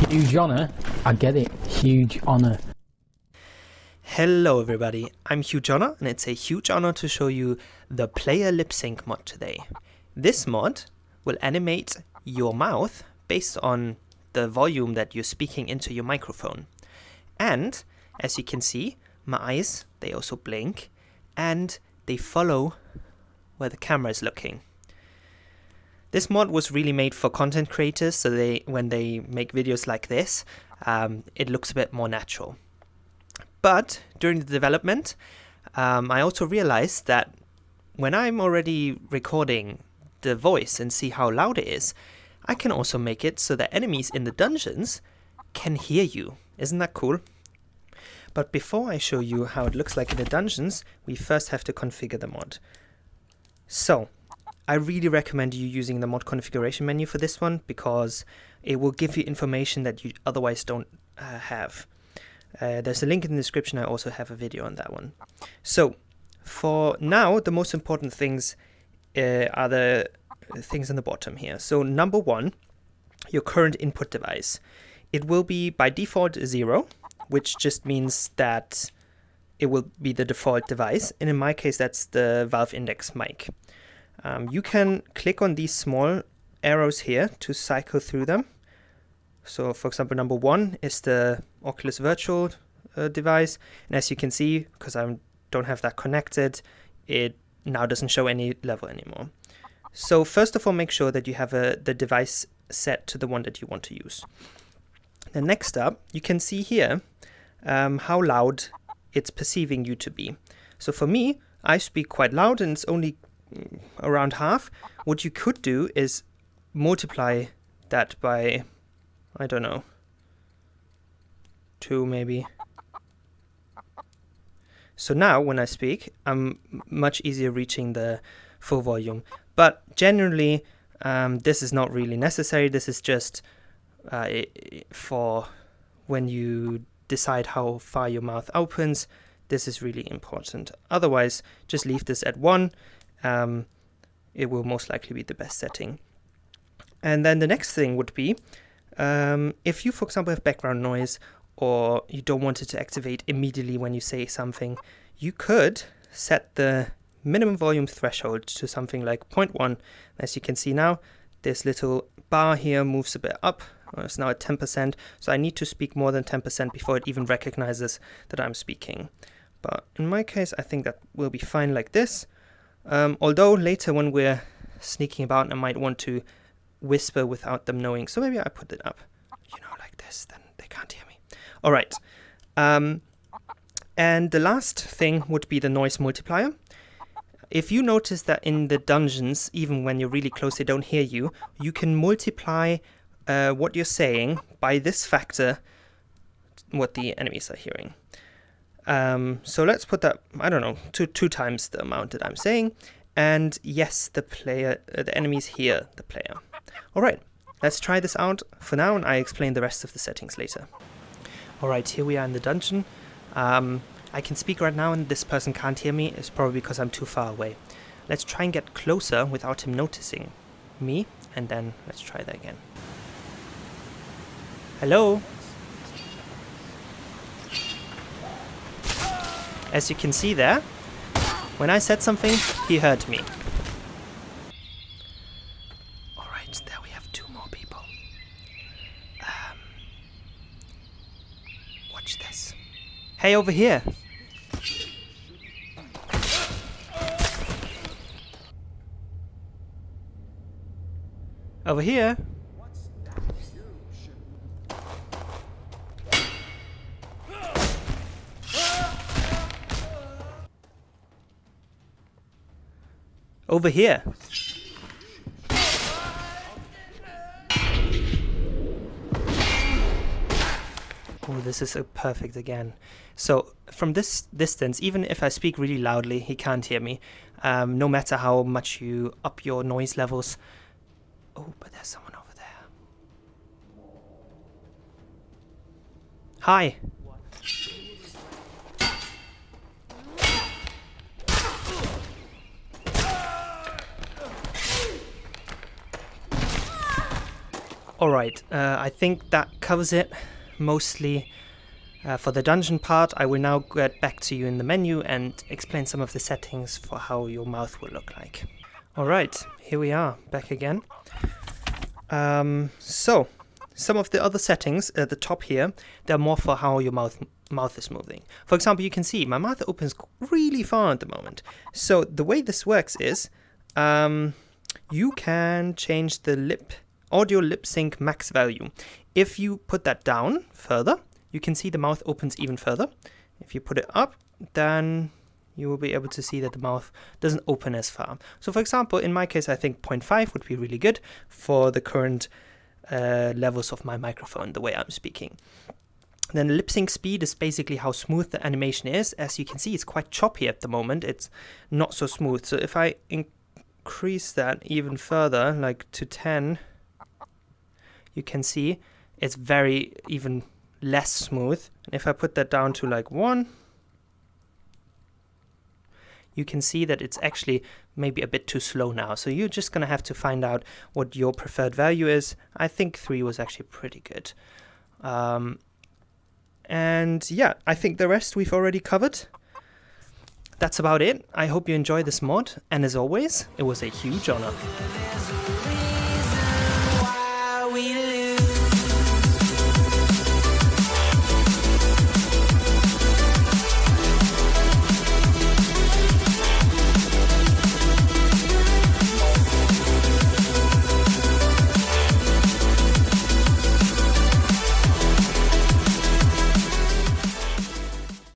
Huge honor. I get it. Huge honor. Hello everybody, I'm Huge Honor, and it's a huge honor to show you the player lip sync mod today. This mod will animate your mouth based on the volume that you're speaking into your microphone. And as you can see, my eyes, they also blink and they follow where the camera is looking. This mod was really made for content creators, so when they make videos like this, it looks a bit more natural. But during the development, I also realized that when I'm already recording the voice and see how loud it is, I can also make it so that enemies in the dungeons can hear you. Isn't that cool? But before I show you how it looks like in the dungeons, we first have to configure the mod. So, I really recommend you using the mod configuration menu for this one, because it will give you information that you otherwise don't have. There's a link in the description. I also have a video on that one. So, for now, the most important things are the things on the bottom here. So, number one, your current input device. It will be by default 0, which just means that it will be the default device. And in my case, that's the Valve Index mic. You can click on these small arrows here to cycle through them. So, for example, number 1 is the Oculus Virtual device. And as you can see, because I don't have that connected, it now doesn't show any level anymore. So, first of all, make sure that you have the device set to the one that you want to use. Then next up, you can see here how loud it's perceiving you to be. So for me, I speak quite loud and it's only around half. What you could do is multiply that by, I don't know, 2 maybe. So now when I speak, I'm much easier reaching the full volume. But generally, this is not really necessary. This is just for when you decide how far your mouth opens. This is really important. Otherwise, just leave this at 1. It will most likely be the best setting. And then the next thing would be, if you, for example, have background noise or you don't want it to activate immediately when you say something, you could set the minimum volume threshold to something like 0.1. As you can see now, this little bar here moves a bit up. It's now at 10%, so I need to speak more than 10% before it even recognizes that I'm speaking. But in my case, I think that will be fine like this. Although later when we're sneaking about, I might want to whisper without them knowing. So maybe I put it up, like this, then they can't hear me. All right. And the last thing would be the noise multiplier. If you notice that in the dungeons, even when you're really close, they don't hear you, you can multiply what you're saying by this factor, what the enemies are hearing. So let's put that, I don't know, two times the amount that I'm saying. And yes, the enemies hear the player. All right, let's try this out for now, and I explain the rest of the settings later. All right, here we are in the dungeon. I can speak right now and this person can't hear me. It's probably because I'm too far away. Let's try and get closer without him noticing me, and then let's try that again. Hello? As you can see there, when I said something, he heard me. Alright, there we have 2 more people. Watch this. Hey, over here! Over here! Over here. Oh, this is perfect again. So from this distance, even if I speak really loudly, he can't hear me. No matter how much you up your noise levels. Oh, but there's someone over there. Hi. Alright, I think that covers it mostly for the dungeon part. I will now get back to you in the menu and explain some of the settings for how your mouth will look like. Alright, here we are, back again. So, some of the other settings at the top here, they're more for how your mouth is moving. For example, you can see my mouth opens really far at the moment. So the way this works is you can change the audio lip sync max value. If you put that down further, you can see the mouth opens even further. If you put it up, then you will be able to see that the mouth doesn't open as far. So for example, in my case, I think 0.5 would be really good for the current levels of my microphone, the way I'm speaking. Then the lip sync speed is basically how smooth the animation is. As you can see, it's quite choppy at the moment. It's not so smooth. So if I increase that even further, like to 10, you can see it's very even less smooth. And if I put that down to like 1, you can see that it's actually maybe a bit too slow now. So you're just going to have to find out what your preferred value is. I think 3 was actually pretty good. And yeah, I think the rest we've already covered. That's about it. I hope you enjoy this mod. And as always, it was a huge honor.